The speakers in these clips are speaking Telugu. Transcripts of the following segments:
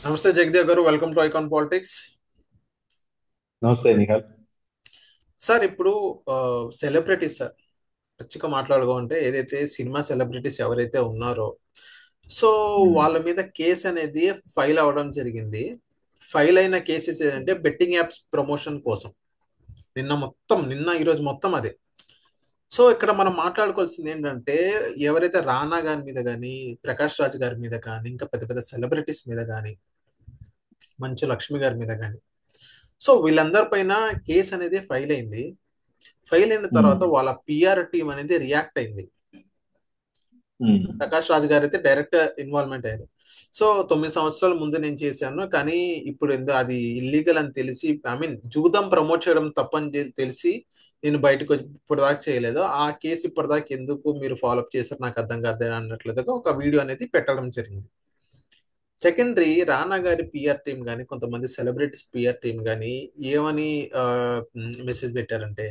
నమస్తే జగదేవ్ గారు, వెల్కమ్ టు ఐకాన్ పాలిటిక్స్. నమస్తే నిఖిల్. సార్ ఇప్పుడు సెలబ్రిటీస్ సార్ ఖచ్చితంగా మాట్లాడుకోవాలంటే ఏదైతే సినిమా సెలబ్రిటీస్ ఎవరైతే ఉన్నారో సో ఉమ్, వాళ్ళ మీద కేసు అనేది ఫైల్ అవ్వడం జరిగింది. ఫైల్ అయిన కేసెస్ ఏంటంటే బెట్టింగ్ యాప్స్ ప్రమోషన్ కోసం. నిన్న ఈరోజు మొత్తం అదే. సో ఇక్కడ మనం మాట్లాడుకోవాల్సింది ఏంటంటే ఎవరైతే రానా గారి మీద కానీ, ప్రకాష్ రాజ్ గారి మీద కానీ, ఇంకా పెద్ద పెద్ద సెలబ్రిటీస్ మీద కానీ, మంచు లక్ష్మి గారి మీద కానీ, సో వీళ్ళందరి పైన కేసు అనేది ఫైల్ అయింది. ఫెయిల్ అయిన ఉమ్, తర్వాత వాళ్ళ పిఆర్ టీం అనేది రియాక్ట్ అయింది. ఉమ్, ప్రకాష్ రాజ్ గారు అయితే డైరెక్ట్ ఇన్వాల్వ్మెంట్ అయ్యారు. సో 9 సంవత్సరాల ముందు నేను చేశాను, కానీ ఇప్పుడు అది ఇల్లీగల్ అని తెలిసి, ఐ మీన్ జూదం ప్రమోట్ చేయడం తప్పని తెలిసి నేను బయటకు ఇప్పటిదాకా చేయలేదు. ఆ కేసు ఇప్పటిదాకా ఎందుకు మీరు ఫాలోఅప్ చేశారు నాకు అర్థం కాదు అన్నట్లుగా ఒక వీడియో అనేది పెట్టడం జరిగింది. సెకండరీ రానా గారి పిఆర్ టీం కానీ, కొంతమంది సెలబ్రిటీస్ పిఆర్ టీం కానీ ఏమని మెసేజ్ పెట్టారంటే,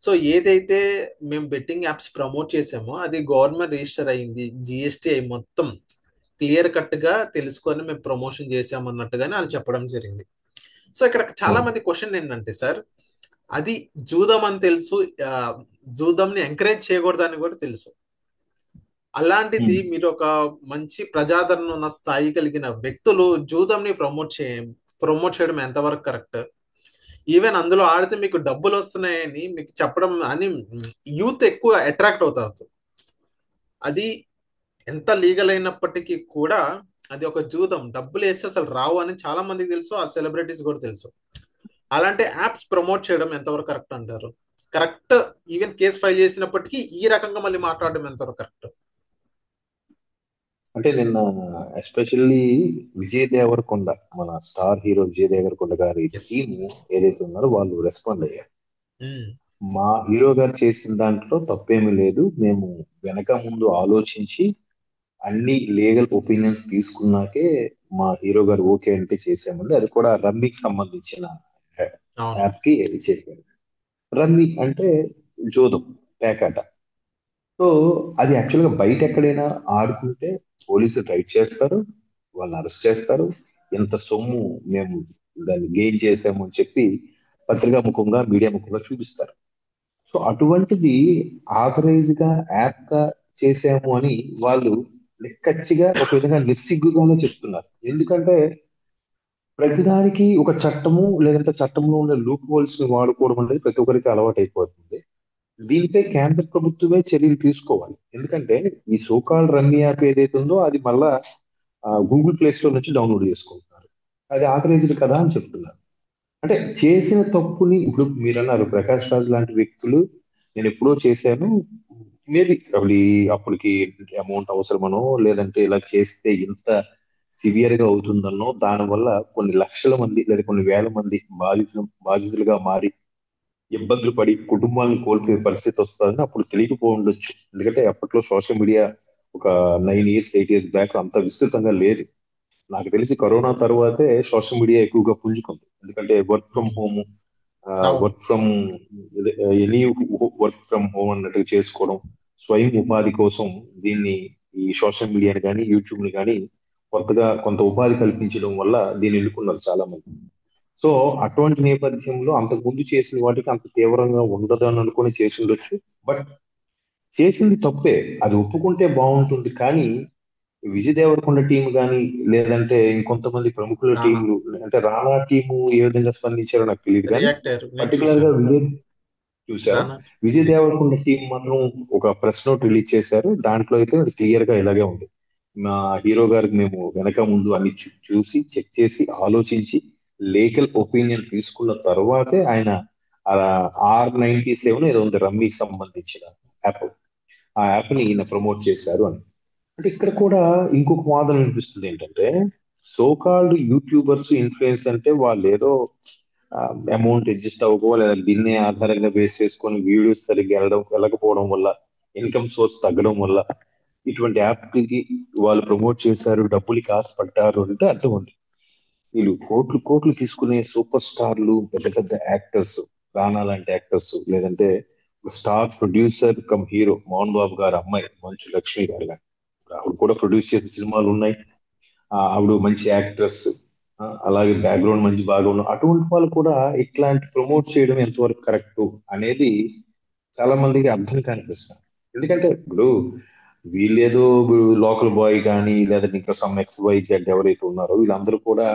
సో ఏదైతే మేము బెట్టింగ్ యాప్స్ ప్రమోట్ చేసామో అది గవర్నమెంట్ రిజిస్టర్ అయింది, జిఎస్టీ అయి మొత్తం క్లియర్ కట్ గా తెలుసుకొని మేము ప్రమోషన్ చేసామన్నట్టుగానే వాళ్ళు చెప్పడం జరిగింది. సో ఇక్కడ చాలా అవును. మంది క్వశ్చన్ ఏంటంటే సార్, అది జూదం అని తెలుసు, ఆ, జూదంని ఎంకరేజ్ చేయకూడదని కూడా తెలుసు. అలాంటిది ఉమ్, మీరు ఒక మంచి ప్రజాదరణ ఉన్న స్థాయి కలిగిన వ్యక్తులు జూదంని ప్రమోట్ చేయడం ఎంతవరకు కరెక్ట్? ఈవెన్ అందులో ఆడితే మీకు డబ్బులు వస్తున్నాయని మీకు చెప్పడం అని యూత్ ఎక్కువ అట్రాక్ట్ అవుతారు. అది ఎంత లీగల్ అయినప్పటికీ కూడా అది ఒక జూదం, డబ్బులు వేస్తే అసలు రావు అని చాలా మందికి తెలుసు, ఆ సెలబ్రిటీస్ కూడా తెలుసు. అలాంటి యాప్స్ ప్రమోట్ చేయడం ఎంతవరకు కరెక్ట్ అంటారు? కరెక్ట్. ఈవెన్ కేసు ఫైల్ చేసినప్పటికీ ఈ రకంగా మళ్ళీ మాట్లాడడం ఎంతవరకు కరెక్ట్? అంటే నిన్న ఎస్పెషల్లీ విజయ్ దేవరకొండ, మన స్టార్ హీరో విజయ్ దేవరకొండ గారి ఎస్. టీం ఏదైతే ఉన్నారో వాళ్ళు రెస్పాండ్ అయ్యారు. మా హీరో గారు చేసిన దాంట్లో తప్పేమీ లేదు, మేము వెనక ముందు ఆలోచించి అన్ని లీగల్ ఒపీనియన్స్ తీసుకున్నాకే మా హీరో గారు ఓకే అంటే చేసామండి. అది కూడా రమ్మీకి సంబంధించిన అవును. యాప్ కి చేశారు. రమ్మీ అంటే జోదం, పేకాట. సో అది యాక్చువల్గా బయట ఎక్కడైనా ఆడుకుంటే పోలీసులు రైడ్ చేస్తారు, వాళ్ళని అరెస్ట్ చేస్తారు. ఎంత సొమ్ము మేము దాన్ని గెయిన్ చేసాము అని చెప్పి పత్రికా ముఖంగా మీడియా ముఖంగా చూపిస్తారు. సో అటువంటిది ఆథరైజ్ గా యాప్ గా చేసాము అని వాళ్ళు నిక్కచ్చిగా ఒక విధంగా నిస్సిగ్గుగానే చెప్తున్నారు. ఎందుకంటే ప్రతిదానికి ఒక చట్టము లేదంటే చట్టంలో ఉన్న లూప్ హోల్స్ ని వాడుకోవడం అనేది ప్రతి ఒక్కరికి అలవాటు అయిపోతుంది. దీనిపై కేంద్ర ప్రభుత్వమే చర్యలు తీసుకోవాలి. ఎందుకంటే ఈ సోకాల్ రమ్మీ యాప్ ఏదైతే ఉందో అది మళ్ళా గూగుల్ ప్లే స్టోర్ నుంచి డౌన్లోడ్ చేసుకుంటున్నారు. అది ఆథరైజ్డ్ కదా అని చెప్తున్నారు. అంటే చేసిన తప్పుని ఇప్పుడు మీరు అన్నారు ప్రకాష్ రాజ్ లాంటి వ్యక్తులు, నేను ఎప్పుడో చేశాను, మేబీ అప్పటికి అమౌంట్ అవసరమనో లేదంటే ఇలా చేస్తే ఇంత సివియర్ గా అవుతుందనో, దానివల్ల కొన్ని లక్షల మంది లేదా కొన్ని వేల మంది బాధితులుగా మారి ఇబ్బందులు పడి కుటుంబాలను కోల్పోయే పరిస్థితి వస్తుందని అప్పుడు తెలియకపో ఉండొచ్చు. ఎందుకంటే అప్పట్లో సోషల్ మీడియా ఒక 9 ఇయర్స్ 8 ఇయర్స్ బ్యాక్ అంత విస్తృతంగా లేదు. నాకు తెలిసి కరోనా తర్వాతే సోషల్ మీడియా ఎక్కువగా పుంజుకుంది. ఎందుకంటే వర్క్ ఫ్రమ్ ఉమ్. హోమ్, అవును. Work from any work from home అన్నట్టు చేసుకోవడం, స్వయం ఉపాధి కోసం దీన్ని, ఈ సోషల్ మీడియాని కానీ యూట్యూబ్ ని కానీ కొత్తగా కొంత ఉపాధి కల్పించడం వల్ల దీన్ని ఎన్నుకున్నారు చాలా మంది. సో అటువంటి నేపథ్యంలో అంతకు ముందు చేసిన వాటికి అంత తీవ్రంగా ఉండదు అని అనుకుని చేసి ఉండొచ్చు. బట్ చేసింది తప్పే, అది ఒప్పుకుంటే బాగుంటుంది. కానీ విజయ్ దేవరకొండ టీం కానీ లేదంటే ఇంకొంతమంది ప్రముఖుల రానా టీంలు, అంటే రానా టీము ఏ విధంగా స్పందించారో నాకు తెలియదు. కానీ రియాక్ట్ అయ్యారు, నేను పర్టికులర్ గా చూశాను. విజయ్ చూసారా, రానా. విజయ్ దేవరకొండ టీం మాత్రం ఒక ప్రెస్ నోట్ రిలీజ్ చేశారు. దాంట్లో అయితే అది క్లియర్ గా ఇలాగే ఉంది: మా హీరో గారికి మేము వెనక ముందు అన్ని చూసి చెక్ చేసి ఆలోచించి లీగల్ ఒపీనియన్ తీసుకున్న తర్వాతే ఆయన R97 ఏదో ఉంది రమ్మీకి సంబంధించిన యాప్, ఆ యాప్ ని ఈయన ప్రమోట్ చేశారు అని. అంటే ఇక్కడ కూడా ఇంకొక వాదన వినిపిస్తుంది ఏంటంటే, సోకాల్డ్ యూట్యూబర్స్ ఇన్ఫ్లుయెన్స్ అంటే వాళ్ళు ఏదో అమౌంట్ అడ్జస్ట్ అవ్వకో లేదా దీన్నే ఆధారంగా బేస్ చేసుకొని వీడియోస్ సరిగ్గా వెళ్ళకపోవడం వల్ల, ఇన్కమ్ సోర్స్ తగ్గడం వల్ల ఇటువంటి యాప్ కి వాళ్ళు ప్రమోట్ చేశారు, డబ్బులకి ఆశపడ్డారు అంటే అర్థం ఉంది. వీళ్ళు కోట్లు కోట్లు తీసుకునే సూపర్ స్టార్లు, పెద్ద పెద్ద యాక్టర్స్, రానా లాంటి యాక్టర్స్, లేదంటే star producer cum hero Mohan Babu garu అమ్మాయి మంచు లక్ష్మి గారు కానీ, ఆవిడ కూడా ప్రొడ్యూస్ చేసే సినిమాలు ఉన్నాయి. ఆవిడ మంచి యాక్ట్రెస్, అలాగే బ్యాక్గ్రౌండ్ మంచి బాగా ఉన్న అటువంటి వాళ్ళు కూడా ఇట్లాంటి ప్రమోట్ చేయడం ఎంతవరకు కరెక్ట్ అనేది చాలా మందికి అర్థం కాని ప్రశ్న. ఎందుకంటే ఇప్పుడు వీళ్ళేదో లోకల్ బాయ్ కానీ లేదా ఇంకా సమ్ ఎక్స్ వై జెడ్ ఎవరైతే ఉన్నారో వీళ్ళందరూ కూడా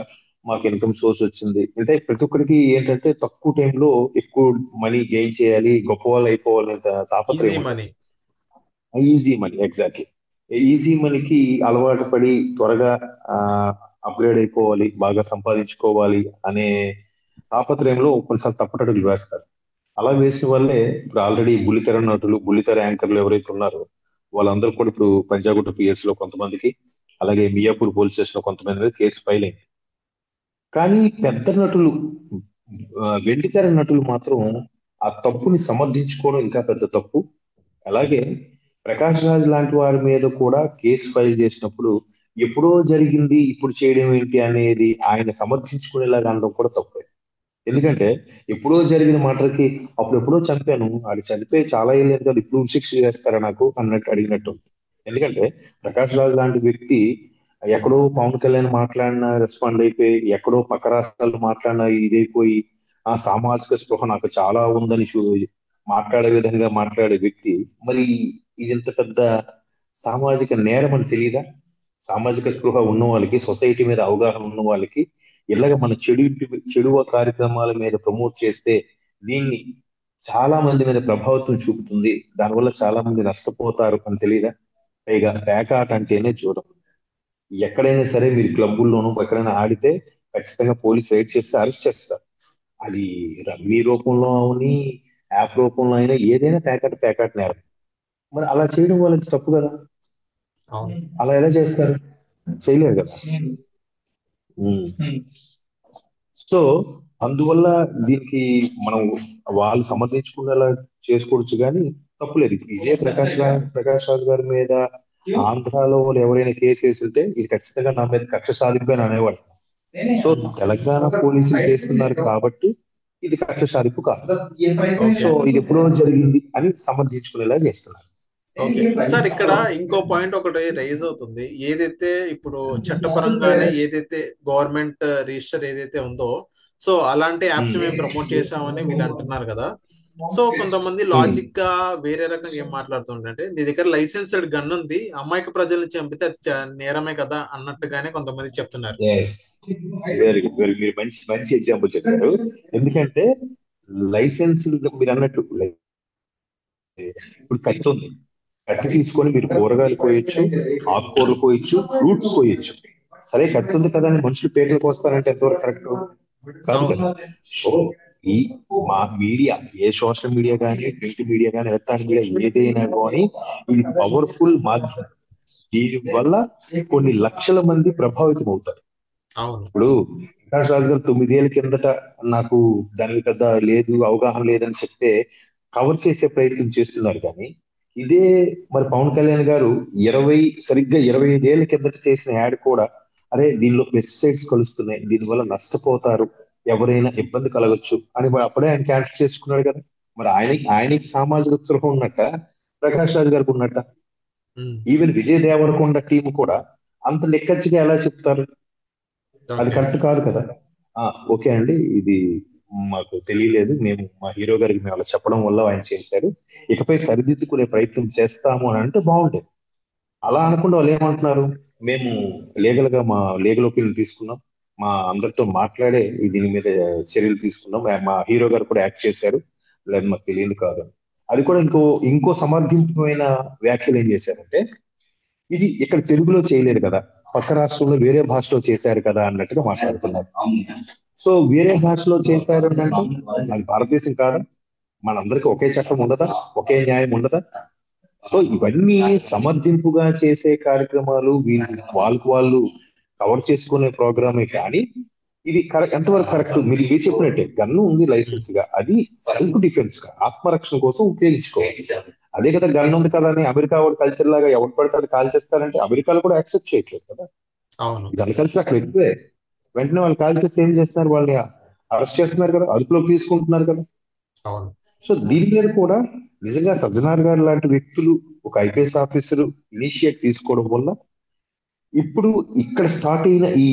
మాకు ఇన్కమ్ సోర్స్ వచ్చింది అంటే ప్రతి ఒక్కరికి ఏంటంటే తక్కువ టైంలో ఎక్కువ మనీ గెయిన్ చేయాలి, గొప్ప వాళ్ళు అయిపోవాలనే ఈజీ తాపత్రయం ఉంటుంది. Money. Easy money, exactly. Easy మనీకి అలవాటు పడి త్వరగా అప్గ్రేడ్ అయిపోవాలి, బాగా సంపాదించుకోవాలి అనే తాపత్రయంలో కొన్నిసార్లు తప్పటడుగులు వేస్తారు. అలా వేసిన వల్లే ఇప్పుడు ఆల్రెడీ బుల్లితెర నటులు, బుల్లితెర యాంకర్లు ఎవరైతే ఉన్నారో వాళ్ళందరూ కూడా ఇప్పుడు పంజాగుట్ట పిఎస్ లో కొంతమందికి, అలాగే మియాపూర్ పోలీస్ స్టేషన్ లో కొంతమంది మీద కేసు ఫైల్ అయింది. కానీ పెద్ద నటులు, వెండితెర నటులు మాత్రం ఆ తప్పుని సమర్థించుకోవడం ఇంకా పెద్ద తప్పు. అలాగే ప్రకాష్ రాజ్ లాంటి వారి మీద కూడా కేసు ఫైల్ చేసినప్పుడు ఎప్పుడో జరిగింది ఇప్పుడు చేయడం ఏంటి అనేది ఆయన సమర్థించుకునేలాగా అనడం కూడా తప్పే. ఎందుకంటే ఎప్పుడో జరిగిన మాటలకి అప్పుడు ఎప్పుడో చంపాను, ఆడు చనిపోయి చాలా ఏళ్ళు కదా ఇప్పుడు శిక్ష చేస్తారా నాకు అన్నట్టు అడిగినట్టు ఉంది. ఎందుకంటే ప్రకాష్ రాజ్ లాంటి వ్యక్తి ఎక్కడో పవన్ కళ్యాణ్ మాట్లాడిన రెస్పాండ్ అయిపోయి, ఎక్కడో పక్క రాష్ట్రాల్లో మాట్లాడిన ఇదైపోయి ఆ సామాజిక స్పృహ నాకు చాలా ఉందని మాట్లాడే విధంగా మాట్లాడే వ్యక్తి మరి ఇది ఇంత పెద్ద సామాజిక నేరం అని తెలియదా? సామాజిక స్పృహ ఉన్న వాళ్ళకి, సొసైటీ మీద అవగాహన ఉన్న వాళ్ళకి ఇలాగ మన చెడు కార్యక్రమాల మీద ప్రమోట్ చేస్తే దీన్ని చాలా మంది మీద ప్రభావితం చూపుతుంది, దానివల్ల చాలా మంది నష్టపోతారు అని తెలియదా? పైగా పేక ఆట అంటేనే జూదం. ఎక్కడైనా సరే ఎస్. మీరు క్లబ్బుల్లోనూ ఎక్కడైనా ఆడితే ఖచ్చితంగా పోలీస్ రైడ్ చేస్తే అరెస్ట్ చేస్తారు. అది రమ్మీ రూపంలో అవని, యాప్ రూపంలో అయినా ఏదైనా ప్యాకెట్ నేరం. మరి అలా చేయడం వాళ్ళకి తప్పు కదా. అవును. అలా ఎలా చేస్తారు? చేయలేరు కదా. ఉమ్. సో అందువల్ల దీనికి మనం వాళ్ళు సమర్థించుకునేలా చేసుకోవచ్చు కానీ తప్పులేదు. ఇదే ప్రకాష్ రాజ్ గారి మీద ఆంధ్రాలో వాళ్ళు ఎవరైనా కేసు వేసి ఉంటే ఇది ఖచ్చితంగా నా మీద కక్ష సాధింపు అని అనేవాళ్ళు. సో ఉమ్. తెలంగాణ పోలీసులు చేస్తున్నారు కాబట్టి ఇది కక్ష సాధింపు కాదు. ఓకే. సో ఇది ఎప్పుడో జరిగింది అని సమర్థించుకునేలా చేస్తున్నారు. ఓకే సార్, ఇక్కడ ఇంకో పాయింట్ ఒకటి రైజ్ అవుతుంది. ఏదైతే ఇప్పుడు చట్టపరంగానే ఏదైతే గవర్నమెంట్ రిజిస్టర్ ఏదైతే ఉందో, సో అలాంటి యాప్స్ మేము ప్రమోట్ చేసామని వీళ్ళు అంటున్నారు కదా. సో కొంతమంది లాజిక్ గా వేరే రకంగా ఏం మాట్లాడుతుంటే, నీ దగ్గర లైసెన్స్డ్ గన్ ఉంది, అమాయక ప్రజల్ని చంపితే అది నేరమే కదా అన్నట్టుగానే కొంతమంది చెప్తున్నారు. ఎస్, వెరీ గుడ్, వెరీ, మీరు మంచి మంచి ఎగ్జాంపుల్ చెప్పారు. ఎందుకంటే లైసెన్స్ మీరు అన్నట్టు ఇప్పుడు కత్తి ఉంది, కత్తి తీసుకొని మీరు కూరగాయలు కోయొచ్చు, ఆకుకూరలు కోయొచ్చు, ఫ్రూట్స్ కోయొచ్చు. సరే కత్తి ఉంది కదా అని మనుషులు పేటలకు వస్తారంటే ఎంతవరకు కరెక్ట్ కాదు అవును. కదా. సో ఈ మా మీడియా, ఏ సోషల్ మీడియా కానీ, ప్రింట్ మీడియా కానీ, ఎలక్ట్రానిక్ మీడియా ఏదైనా కానీ ఇది పవర్ఫుల్ మాధ్యమం. దీని వల్ల కొన్ని లక్షల మంది ప్రభావితం అవుతారు. అవును. ఇప్పుడు ప్రకాష్ రాజ్ గారు 9 ఏళ్ల కిందట నాకు దాని పెద్ద లేదు, అవగాహన లేదని చెప్తే కవర్ చేసే ప్రయత్నం చేస్తున్నారు. కానీ ఇదే మరి పవన్ కళ్యాణ్ గారు సరిగ్గా 25 ఏళ్ల కిందట చేసిన యాడ్ కూడా అరే దీనిలో పెస్టిసైడ్స్ కలుస్తున్నాయి, దీనివల్ల నష్టపోతారు, ఎవరైనా ఇబ్బంది కలగొచ్చు అని అప్పుడే ఆయన క్యాన్సిల్ చేసుకున్నాడు కదా. మరి ఆయనకి సామాజిక స్పృహ ఉన్నట్ట, ప్రకాష్ రాజ్ గారికి ఉన్నట్ట. ఉమ్. ఈవెన్ విజయ్ దేవరకొండ టీం కూడా అంత లెక్కచ్చిగా ఎలా చెప్తారు? అది ఓకే. కరెక్ట్ కాదు కదా. ఆ, ఓకే అండి, ఇది మాకు తెలియలేదు, మేము మా హీరో గారికి మేము అలా చెప్పడం వల్ల ఆయన చేశారు, ఇకపై సరిదిద్దుకునే ప్రయత్నం చేస్తాము అని అంటే బాగుండేది. అలా అనకుండా వాళ్ళు ఏమంటున్నారు, మేము మా లీగల్ ఒపీనియన్ తీసుకున్నాం, మా అందరితో మాట్లాడే దీని మీద చర్యలు తీసుకున్నాం, మా హీరో గారు కూడా యాక్ట్ చేశారు, లేదు మాకు తెలియదు కాదు అని. అది కూడా ఇంకో సమర్థించిన వ్యాఖ్యలు ఏం చేశారంటే ఇది ఇక్కడ తెలుగులో చేయలేదు కదా, పక్క రాష్ట్రంలో వేరే భాషలో చేశారు కదా అన్నట్టుగా మాట్లాడుతున్నారు. సో వేరే భాషలో చేశారు అని అంటే అది భారతదేశం కాదా? మనందరికీ ఒకే చట్టం ఉండదా? ఒకే న్యాయం ఉండదా? సో ఇవన్నీ సమర్థింపుగా చేసే కార్యక్రమాలు, వాళ్ళకు వాళ్ళు కవర్ చేసుకునే ప్రోగ్రామే కానీ ఇది ఎంతవరకు కరెక్ట్? మీరు చెప్పినట్టే గన్ను ఉంది ఉమ్. లైసెన్స్ గా, అది సెల్ఫ్ డిఫెన్స్ గా, ఆత్మరక్షణ కోసం ఉపయోగించుకోవాలి. అదే కదా గన్ ఉంది కదా అని అమెరికా వాడు కల్చర్ లాగా ఎవరు పడతాడు కాల్ చేస్తారంటే అమెరికాలో కూడా యాక్సెప్ట్ చేయట్లేదు కదా. అవును. గన్ కల్చర్ అక్కడ ఎక్కువే. వెంటనే వాళ్ళు కాల్ చేస్తే ఏం చేస్తున్నారు, వాళ్ళని అరెస్ట్ చేస్తున్నారు కదా, అదుపులోకి తీసుకుంటున్నారు కదా. అవును. సో దీని మీద కూడా నిజంగా సజ్జనార్ గారు లాంటి వ్యక్తులు, ఒక ఐపీఎస్ ఆఫీసర్ ఇనిషియేట్ తీసుకోవడం వల్ల ఇప్పుడు ఇక్కడ స్టార్ట్ అయిన ఈ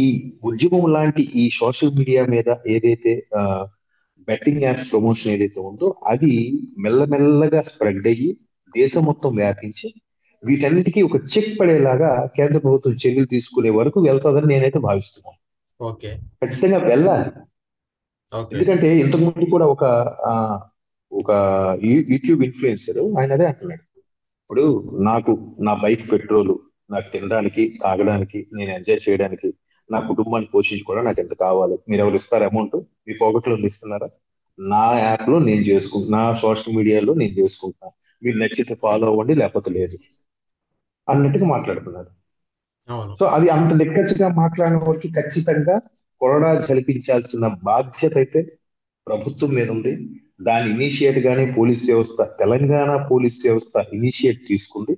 ఉద్యమం లాంటి ఈ సోషల్ మీడియా మీద ఏదైతే బెట్టింగ్ యాప్స్ ప్రమోషన్ ఏదైతే ఉందో అది మెల్లమెల్లగా స్ప్రెడ్ అయ్యి దేశం మొత్తం వ్యాపించి వీటన్నిటికీ ఒక చెక్ పడేలాగా కేంద్ర ప్రభుత్వం చర్యలు తీసుకునే వరకు వెళ్తుందని నేనైతే భావిస్తున్నాను. ఓకే. ఖచ్చితంగా వెళ్ళాలి. ఓకే. ఎందుకంటే ఇంతకు ముందు కూడా ఆ, ఒక యూట్యూబ్ ఇన్ఫ్లుయెన్సర్ ఆయన అదే అంటున్నాడు. ఇప్పుడు నాకు నా బైక్ పెట్రోల్, నాకు తినడానికి తాగడానికి నేను ఎంజాయ్ చేయడానికి నా కుటుంబాన్ని పోషించుకోవడం నాకు ఎంత కావాలి, మీరు ఎవరు ఇస్తారు అమౌంట్, మీ పాకెట్లో ఇస్తున్నారా, నా యాప్ లో నేను నా సోషల్ మీడియాలో నేను చేసుకుంటాను, మీరు నచ్చితే ఫాలో అవ్వండి లేకపోతే లేదు అన్నట్టుగా మాట్లాడుతున్నారు. అవును. సో అది అంత నిక్కచ్చిగా మాట్లాడిన వారికి ఖచ్చితంగా కొరడా జలిపించాల్సిన బాధ్యత అయితే ప్రభుత్వం మీద ఉంది. దాని ఇనిషియేట్ గానే పోలీస్ వ్యవస్థ, తెలంగాణ పోలీస్ వ్యవస్థ ఇనిషియేట్ తీసుకుంది.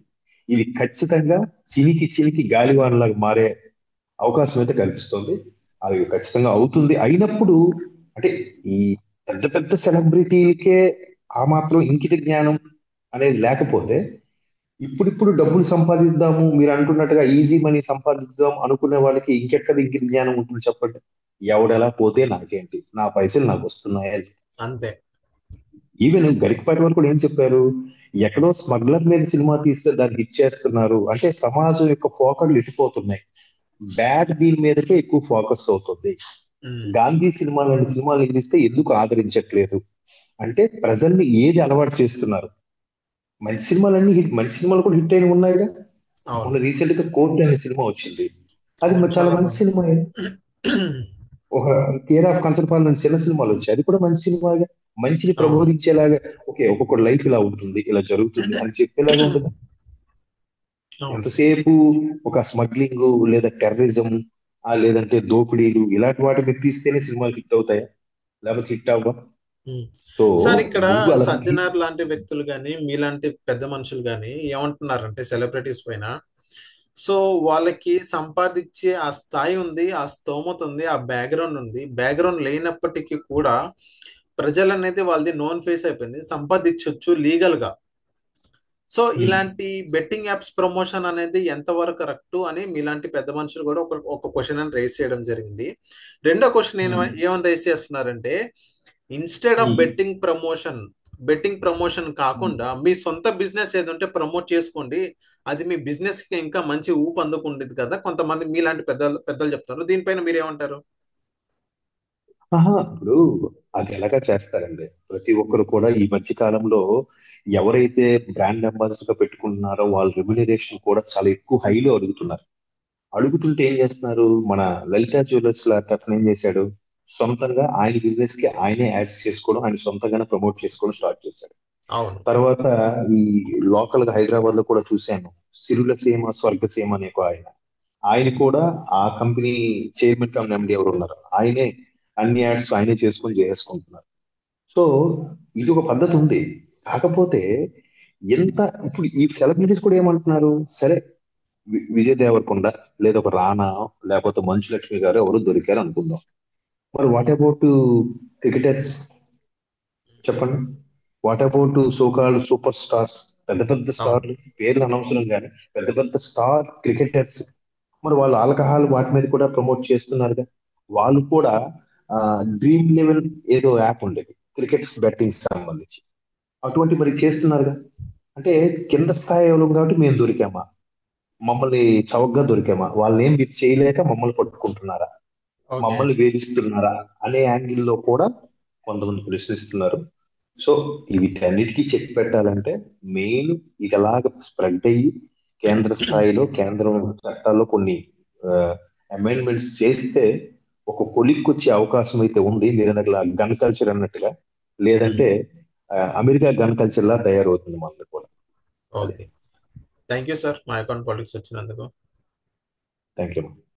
ఇది ఖచ్చితంగా చినికి చినికి గాలివానలాగా మారే అవకాశం అయితే కల్పిస్తుంది. అది ఖచ్చితంగా అవుతుంది. అయినప్పుడు అంటే ఈ పెద్ద పెద్ద సెలబ్రిటీలకే ఆ మాత్రం ఇంకిత జ్ఞానం అనేది లేకపోతే ఇప్పుడిప్పుడు డబ్బులు సంపాదిద్దాము మీరు అంటున్నట్టుగా ఈజీ మనీ సంపాదిద్దాం అనుకునే వాళ్ళకి ఇంకెక్కడ ఇంకిత జ్ఞానం ఉంటుంది చెప్పండి. ఎవడెలా పోతే నాకేంటి, నా పైసలు నాకు వస్తున్నాయా. అంతే. ఈవెన్ గరికపాటి వారు కూడా ఏం చెప్పారు, ఎక్కడో స్మగ్లర్ మీద సినిమా తీస్తే దాన్ని హిట్ చేస్తున్నారు అంటే సమాజం యొక్క పోకడలు ఇటుపోతున్నాయి, బ్యాడ్ దీని మీదకే ఎక్కువ ఫోకస్ అవుతుంది. ఉమ్. గాంధీ సినిమా లాంటి సినిమాలు తీస్తే ఎందుకు ఆదరించట్లేదు అంటే ప్రజల్ని ఏది అలవాటు చేస్తున్నారు. మంచి సినిమాలన్నీ హిట్, మంచి సినిమాలు కూడా హిట్ అయిన ఉన్నాయిగా. అవును. మొన్న రీసెంట్ గా కోర్టు అనే సినిమా వచ్చింది, అది అవును, చాలా చాలా మంచి బాగుంది. సినిమా. ఒక కేర్ ఆఫ్ కంచరపాలెం నుంచి చిన్న సినిమాలు వచ్చాయి, అది కూడా మంచి సినిమాగా మంచిని అవును. ప్రబోధించేలాగా. ఓకే, ఒక్కొక్కటి లైఫ్ ఇలా ఉంటుంది, ఇలా జరుగుతుంది అని చెప్పేలాగా ఉండదు. అవును. ఎంతసేపు ఒక స్మగ్లింగ్ లేదా టెర్రరిజం లేదంటే దోపిడీలు ఇలాంటి వాటి మీద తీస్తేనే సినిమాలు హిట్ అవుతాయా, లేకపోతే హిట్ అవ్వా. ఉమ్. సో సార్, ఇక్కడ నువ్వు అలా సజ్జనార్ లాంటి వ్యక్తులు కానీ మీలాంటి పెద్ద మనుషులు కానీ ఏమంటున్నారంటే సెలబ్రిటీస్ పైన, సో వాళ్ళకి సంపాదించే ఆ స్థాయి ఉంది, ఆ స్తోమత ఉంది, ఆ బ్యాక్గ్రౌండ్ ఉంది. బ్యాక్గ్రౌండ్ లేనప్పటికీ కూడా ప్రజలు అనేది వాళ్ళది నోన్ ఫేస్ అయిపోయింది, సంపాదించవచ్చు లీగల్ గా. సో ఇలాంటి బెట్టింగ్ యాప్స్ ప్రమోషన్ అనేది ఎంతవరకు కరెక్ట్ అని మీలాంటి పెద్ద మనుషులు కూడా ఒక క్వశ్చన్ అని రేస్ చేయడం జరిగింది. రెండో క్వశ్చన్ ఏమని రేస్ చేస్తున్నారంటే, ఇన్స్టెడ్ ఆఫ్ బెట్టింగ్ ప్రమోషన్ కాకుండా మీ సొంత బిజినెస్ ఏదంటే ప్రమోట్ చేసుకోండి, అది మీ బిజినెస్ కి ఇంకా మంచి ఊపు అందుకుండేది కదా, కొంతమంది మీలాంటి పెద్దలు పెద్దలు చెప్తారు. దీనిపైన మీరేమంటారు? ఇప్పుడు అది ఎలాగా చేస్తారండి, ప్రతి ఒక్కరు కూడా ఈ మధ్య కాలంలో ఎవరైతే బ్రాండ్ అంబాసిడర్ గా పెట్టుకుంటున్నారో వాళ్ళ రెమ్యునరేషన్ కూడా చాలా ఎక్కువ హైలో అడుగుతున్నారు. అడుగుతుంటే ఏం చేస్తున్నారు, మన లలిత జ్యువెలర్స్ లా అతను ఏం చేశాడు, సొంతంగా ఆయన బిజినెస్ కి ఆయనే యాడ్స్ చేసుకోవడం, ఆయన సొంతంగానే ప్రమోట్ చేసుకోవడం స్టార్ట్ చేశాడు. అవును. తర్వాత ఈ లోకల్ గా హైదరాబాద్ లో కూడా చూశాను, సిరుల సీమ స్వర్గసీమ అనే ఒక ఆయన, ఆయన కూడా ఆ కంపెనీ చైర్మన్ కమ్ ఎండి ఎవరు ఉన్నారు, ఆయనే అన్ని యాడ్స్ ఆయనే చేసుకుంటున్నారు. సో ఇది ఒక పద్ధతి ఉంది. కాకపోతే ఎంత ఇప్పుడు ఈ సెలబ్రిటీస్ కూడా ఏమంటున్నారు, సరే విజయ్ దేవరకొండ లేదా ఒక రానా లేకపోతే మంచు లక్ష్మి గారు ఎవరు దొరికారు అనుకుందాం, మరి వాట్ అబౌట్ క్రికెటర్స్ చెప్పండి, what about so called super stars, పెద్ద పెద్ద అవును. స్టార్లు పేర్లు అనవసరం కానీ పెద్ద పెద్ద స్టార్ క్రికెటర్స్, మరి వాళ్ళు ఆల్కహాల్ వాటి మీద కూడా ప్రమోట్ చేస్తున్నారుగా. వాళ్ళు కూడా డ్రీమ్ లెవెల్ ఏదో యాప్ ఉండేది క్రికెట్ బెట్టింగ్ సంబంధించి, అటువంటి మరి చేస్తున్నారుగా. అంటే కింద స్థాయి ఎవరు కాబట్టి మేము దొరికామా, మమ్మల్ని చౌకగా దొరికామా, వాళ్ళని ఏం మీరు చేయలేక మమ్మల్ని పట్టుకుంటున్నారా, ఓకే. మమ్మల్ని వేధిస్తున్నారా అనే యాంగిల్లో కూడా కొంతమంది ప్రశ్నిస్తున్నారు. సో వీటన్నిటికీ చెక్ పెట్టాలంటే మెయిన్ ఇది ఎలాగ స్ప్రెడ్ అయ్యి కేంద్ర స్థాయిలో కేంద్రం చట్టాల్లో కొన్ని అమెండ్మెంట్స్ చేస్తే ఒక కొలిక్కి వచ్చే అవకాశం అయితే ఉంది. మీరు అన్నట్లా గన్ కల్చర్ అన్నట్టుగా, లేదంటే అమెరికా గన్ కల్చర్ లా తయారవుతుంది మనది కూడా. అదే. ఓకే. థ్యాంక్ యూ సార్, మా అకౌంట్ పాలిటిక్స్ వచ్చినందుకు. Thank you.